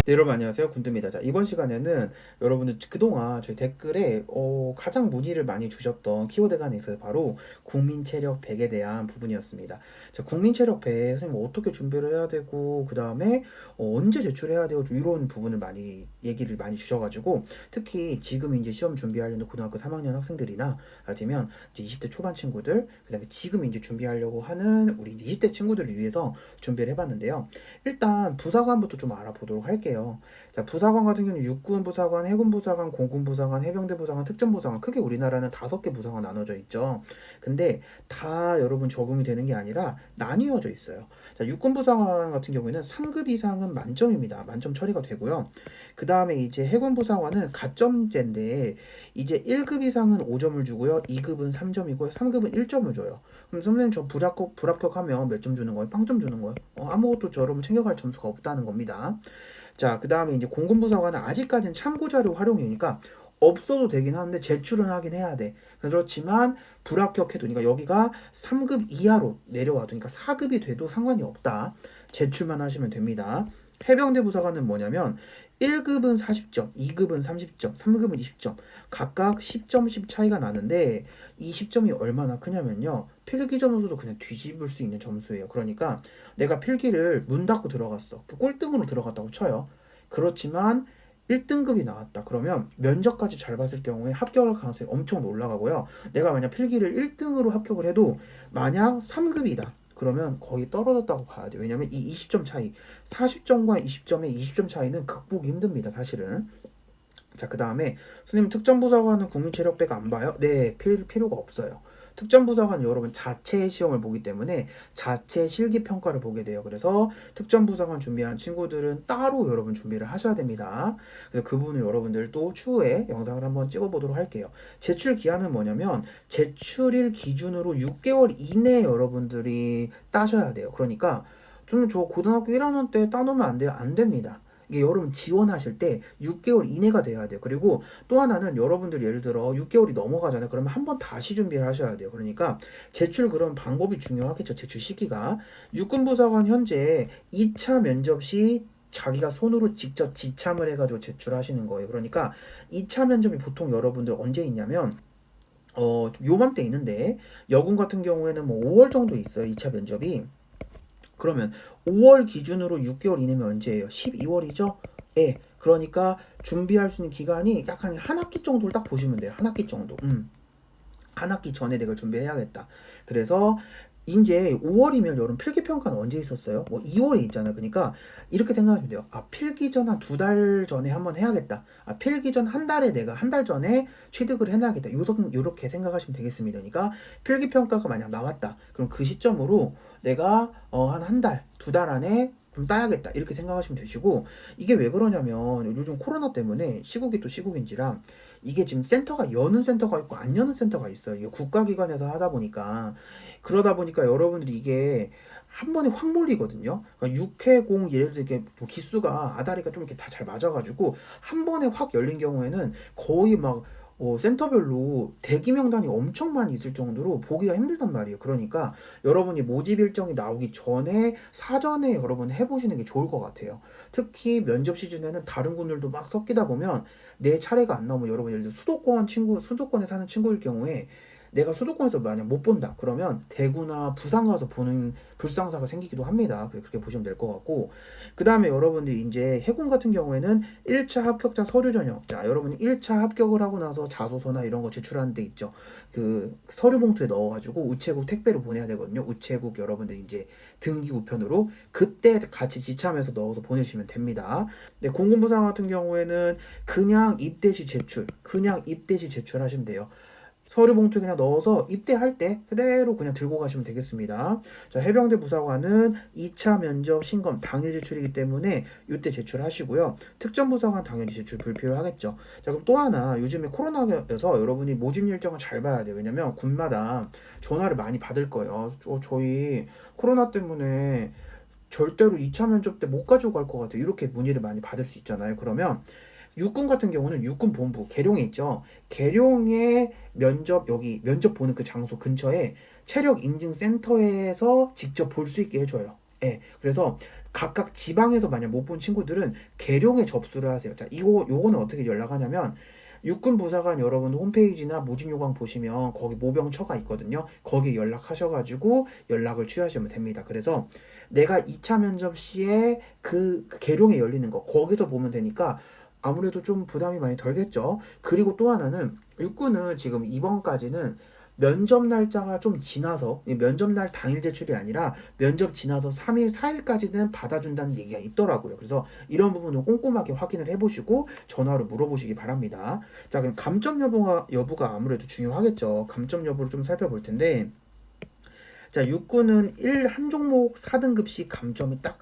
네, 여러분 안녕하세요. 군두입니다. 자, 이번 시간에는 여러분들 그동안 저희 댓글에 가장 문의를 많이 주셨던 키워드가 하나 있어요. 바로 국민체력 100에 대한 부분이었습니다. 자, 국민체력 100 선생님 어떻게 준비를 해야 되고 그 다음에 언제 제출해야 되고 이런 부분을 많이 얘기를 많이 주셔가지고 특히 지금 이제 시험 준비하려는 고등학교 3학년 학생들이나 아니면 이제 20대 초반 친구들 그 다음에 지금 이제 준비하려고 하는 우리 이제 20대 친구들을 위해서 준비를 해봤는데요. 일단 부사관부터 좀 알아보도록 할게요. 자, 부사관 같은 경우는 육군 부사관, 해군 부사관, 공군 부사관, 해병대 부사관, 특전 부사관 크게 우리나라는 5개 부사관 나눠져 있죠. 근데 다 여러분 적용이 되는 게 아니라 나뉘어져 있어요. 자, 육군 부사관 같은 경우에는 3급 이상은 만점입니다. 만점 처리가 되고요. 그 다음에 이제 해군 부사관은 가점제인데 이제 1급 이상은 5점을 주고요. 2급은 3점이고 3급은 1점을 줘요. 그럼 선생님 저 불합격하면 몇 점 주는 거예요? 빵점 주는 거예요? 아무것도 여러분 챙겨갈 점수가 없다는 겁니다. 자, 그 다음에 이제 공군부사관은 아직까지는 참고자료 활용이니까 없어도 되긴 하는데 제출은 하긴 해야 돼. 그렇지만 불합격해도 그러니까 여기가 3급 이하로 내려와도 그러니까 4급이 돼도 상관이 없다. 제출만 하시면 됩니다. 해병대 부사관은 뭐냐면 1급은 40점, 2급은 30점, 3급은 20점 각각 10점씩 차이가 나는데 이 10점이 얼마나 크냐면요. 필기 점수도 그냥 뒤집을 수 있는 점수예요. 그러니까 내가 필기를 문 닫고 들어갔어. 꼴등으로 들어갔다고 쳐요. 그렇지만 1등급이 나왔다. 그러면 면접까지 잘 봤을 경우에 합격할 가능성이 엄청 올라가고요. 내가 만약 필기를 1등으로 합격을 해도 만약 3급이다. 그러면 거의 떨어졌다고 봐야 돼요. 왜냐면 이 20점 차이, 40점과 20점의 20점 차이는 극복이 힘듭니다. 사실은. 자, 그 다음에 선생님 특전부사관은 국민체력배가 안 봐요? 네, 필요가 없어요. 특전부사관은 여러분 자체 시험을 보기 때문에 자체 실기평가를 보게 돼요. 그래서 특전부사관 준비한 친구들은 따로 여러분 준비를 하셔야 됩니다. 그래서 그 부분을 여러분들 또 추후에 영상을 한번 찍어보도록 할게요. 제출 기한은 뭐냐면 제출일 기준으로 6개월 이내에 여러분들이 따셔야 돼요. 그러니까 좀 저 고등학교 1학년 때 따놓으면 안 돼요? 안 됩니다. 이게 여러분 지원하실 때 6개월 이내가 돼야 돼요. 그리고 또 하나는 여러분들 예를 들어 6개월이 넘어가잖아요. 그러면 한번 다시 준비를 하셔야 돼요. 그러니까 제출 그런 방법이 중요하겠죠. 제출 시기가. 육군부사관 현재 2차 면접 시 자기가 손으로 직접 지참을 해가지고 제출하시는 거예요. 그러니까 2차 면접이 보통 여러분들 언제 있냐면 요맘때 있는데 여군 같은 경우에는 뭐 5월 정도 있어요. 2차 면접이. 그러면 5월 기준으로 6개월 이내면 언제예요? 12월이죠? 예. 그러니까 준비할 수 있는 기간이 약 한 학기 정도를 딱 보시면 돼요. 한 학기 정도. 한 학기 전에 내가 준비해야겠다. 그래서 이제 5월이면 여름 필기평가는 언제 있었어요? 뭐 2월에 있잖아요. 그러니까 이렇게 생각하시면 돼요. 아, 필기 전 한 2달 전에 한번 해야겠다. 아, 필기 전 한 달에 내가 한 달 전에 취득을 해놔야겠다. 요렇게 생각하시면 되겠습니다. 그러니까 필기평가가 만약 나왔다. 그럼 그 시점으로 내가 한 달, 2달 안에 좀 따야겠다. 이렇게 생각하시면 되시고 이게 왜 그러냐면 요즘 코로나 때문에 시국이 또 시국인지라 이게 지금 센터가 여는 센터가 있고 안 여는 센터가 있어요. 이게 국가기관에서 하다 보니까 그러다 보니까 여러분들이 이게 한 번에 확 몰리거든요. 그러니까 6회공 예를 들어 이렇게 뭐 기수가 아다리가 좀 이렇게 다 잘 맞아가지고 한 번에 확 열린 경우에는 거의 막 센터별로 대기 명단이 엄청 많이 있을 정도로 보기가 힘들단 말이에요. 그러니까 여러분이 모집 일정이 나오기 전에 사전에 여러분 해보시는 게 좋을 것 같아요. 특히 면접 시즌에는 다른 군들도 막 섞이다 보면 내 차례가 안 나오면 여러분 예를 들어 수도권에 사는 친구일 경우에 내가 수도권에서 만약 못 본다 그러면 대구나 부산 가서 보는 불상사가 생기기도 합니다. 그렇게 보시면 될 것 같고 그 다음에 여러분들이 이제 해군 같은 경우에는 1차 합격자 서류 전형. 자, 여러분이 1차 합격을 하고 나서 자소서나 이런 거 제출하는 데 있죠. 그 서류 봉투에 넣어가지고 우체국 택배로 보내야 되거든요. 우체국 여러분들 이제 등기 우편으로 그때 같이 지참해서 넣어서 보내시면 됩니다. 네, 공군부상 같은 경우에는 그냥 입대시 제출하시면 돼요. 서류 봉투에 그냥 넣어서 입대할 때 그대로 그냥 들고 가시면 되겠습니다. 자, 해병대 부사관은 2차 면접 신검 당일 제출이기 때문에 이때 제출하시고요. 특전부사관 당연히 제출 불필요하겠죠. 자, 그럼 또 하나 요즘에 코로나여서 여러분이 모집 일정을 잘 봐야 돼요. 왜냐면 군마다 전화를 많이 받을 거예요. 저희 코로나 때문에 절대로 2차 면접 때 못 가지고 갈 것 같아요. 이렇게 문의를 많이 받을 수 있잖아요. 그러면 육군 같은 경우는 육군본부 계룡에 있죠. 계룡의 면접 보는 그 장소 근처에 체력 인증 센터에서 직접 볼 수 있게 해줘요. 예, 그래서 각각 지방에서 만약 못 본 친구들은 계룡에 접수를 하세요. 자, 요거는 어떻게 연락하냐면 육군부사관 여러분 홈페이지나 모집요강 보시면 거기 모병처가 있거든요. 거기 연락하셔가지고 연락을 취하시면 됩니다. 그래서 내가 2차 면접 시에 그 계룡에 열리는 거 거기서 보면 되니까 아무래도 좀 부담이 많이 덜겠죠. 그리고 또 하나는 육군은 지금 이번까지는 면접 날짜가 좀 지나서 면접 날 당일 제출이 아니라 면접 지나서 3일, 4일까지는 받아준다는 얘기가 있더라고요. 그래서 이런 부분은 꼼꼼하게 확인을 해보시고 전화로 물어보시기 바랍니다. 자, 그럼 감점 여부가 아무래도 중요하겠죠. 감점 여부를 좀 살펴볼 텐데, 자, 육군은 한 종목 4등급씩 감점이 딱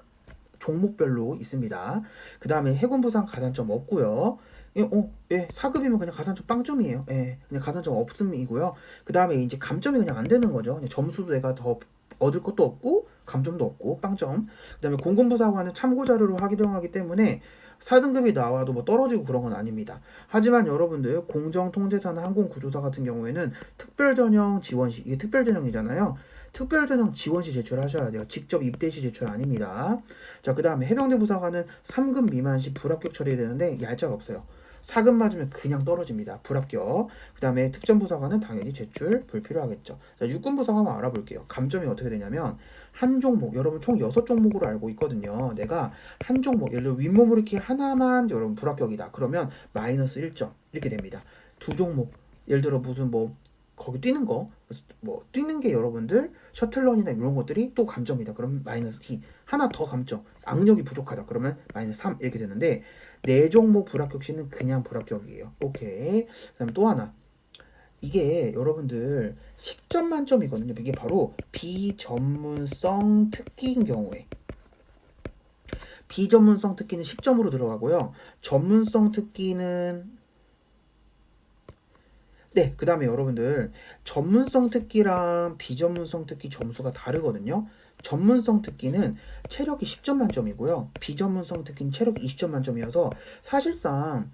종목별로 있습니다. 그 다음에 해군부상 가산점 없고요. 예, 4급이면 그냥 가산점 빵점이에요. 예, 그냥 가산점 없음이고요. 그 다음에 이제 감점이 그냥 안 되는 거죠. 그냥 점수도 내가 더 얻을 것도 없고, 감점도 없고, 빵점. 그 다음에 공군부사관은 참고자료로 활용하기 때문에 4등급이 나와도 뭐 떨어지고 그런 건 아닙니다. 하지만 여러분들 공정통제사나 항공구조사 같은 경우에는 특별전형 지원시, 이게 특별전형이잖아요. 특별전형 지원시 제출하셔야 돼요. 직접 입대시 제출 아닙니다. 자, 그 다음에 해병대 부사관은 3급 미만 시 불합격 처리되는데 얄짤 없어요. 4급 맞으면 그냥 떨어집니다. 불합격. 그 다음에 특전부사관은 당연히 제출 불필요하겠죠. 자, 육군부사관 한번 알아볼게요. 감점이 어떻게 되냐면 한 종목, 여러분 총 6종목으로 알고 있거든요. 내가 한 종목, 예를 들어 윗몸으로 이렇게 하나만 여러분 불합격이다. 그러면 마이너스 1점 이렇게 됩니다. 두 종목, 예를 들어 무슨 뭐 거기 뛰는 거, 뭐 뛰는 게 여러분들 셔틀런이나 이런 것들이 또 감점이다. 그러면 마이너스 T. 하나 더 감점. 악력이 부족하다. 그러면 마이너스 3 이렇게 되는데 네 종목 불합격 시는 그냥 불합격이에요. 오케이. 그다음 또 하나. 이게 여러분들 10점 만점이거든요. 이게 바로 비전문성 특기인 경우에 비전문성 특기는 10점으로 들어가고요. 전문성 특기는 네, 그 다음에 여러분들 전문성 특기랑 비전문성 특기 점수가 다르거든요. 전문성 특기는 체력이 10점 만점이고요. 비전문성 특기는 체력이 20점 만점이어서 사실상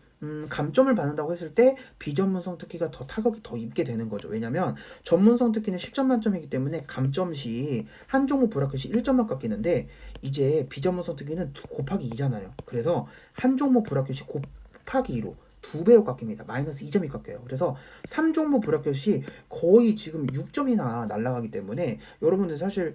감점을 받는다고 했을 때 비전문성 특기가 더 타격이 더 입게 되는 거죠. 왜냐면 전문성 특기는 10점 만점이기 때문에 감점 시 한 종목 불합격 시 1점만 깎이는데 이제 비전문성 특기는 곱하기 2잖아요. 그래서 한 종목 불합격 시 곱하기 2로 두 배로 깎입니다. 마이너스 2점이 깎여요. 그래서 3종목 불합격 시 거의 지금 6점이나 날아가기 때문에 여러분들 사실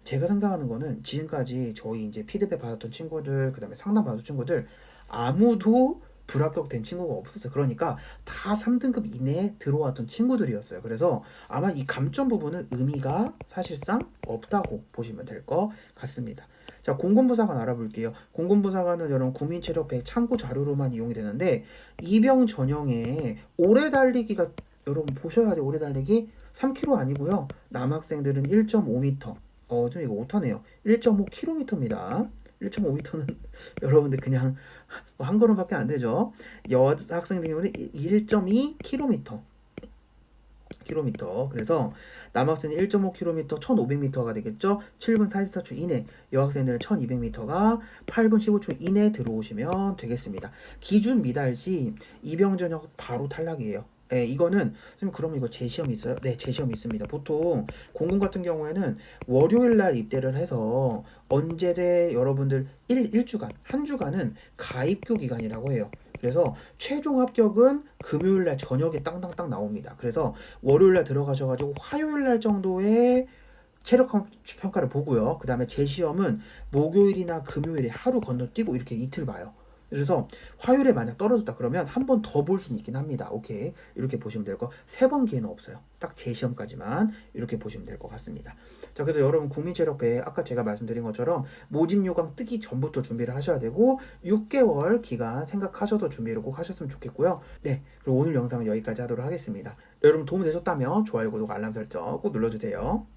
제가 생각하는 거는 지금까지 저희 이제 피드백 받았던 친구들, 그 다음에 상담 받았던 친구들 아무도 불합격된 친구가 없었어요. 그러니까 다 3등급 이내에 들어왔던 친구들이었어요. 그래서 아마 이 감점 부분은 의미가 사실상 없다고 보시면 될 것 같습니다. 자, 공군부사관 알아볼게요. 공군부사관은 여러분 국민체력백 참고 자료로만 이용이 되는데 이병 전형에 오래 달리기가 여러분 보셔야 돼요. 오래 달리기 3km 아니고요. 남학생들은 1.5m. 좀 이거 오타네요. 1.5km입니다. 1.5m는 여러분들 그냥 한 걸음밖에 안 되죠. 여학생 같은 경우는 1.2km. 그래서 남학생은 1.5km 1500m가 되겠죠. 7분 44초 이내, 여학생들은 1200m가 8분 15초 이내 들어오시면 되겠습니다. 기준 미달시 이병전형 바로 탈락이에요. 네, 이거는 선생님 그러면 이거 재시험이 있어요? 네, 재시험이 있습니다. 보통 공군 같은 경우에는 월요일 날 입대를 해서 언제 돼 여러분들 1주간, 한 주간은 가입교 기간이라고 해요. 그래서 최종 합격은 금요일 날 저녁에 땅땅땅 나옵니다. 그래서 월요일 날 들어가셔가지고 화요일 날 정도에 체력 평가를 보고요. 그 다음에 재시험은 목요일이나 금요일에 하루 건너뛰고 이렇게 이틀 봐요. 그래서 화요일에 만약 떨어졌다 그러면 한 번 더 볼 수는 있긴 합니다. 오케이. 이렇게 보시면 될 거. 3번 기회는 없어요. 딱 재시험까지만 이렇게 보시면 될 것 같습니다. 자, 그래서 여러분 국민체력배 아까 제가 말씀드린 것처럼 모집 요강 뜨기 전부터 준비를 하셔야 되고 6개월 기간 생각하셔서 준비를 꼭 하셨으면 좋겠고요. 네, 그리고 오늘 영상은 여기까지 하도록 하겠습니다. 여러분 도움 되셨다면 좋아요, 구독, 알람 설정 꼭 눌러주세요.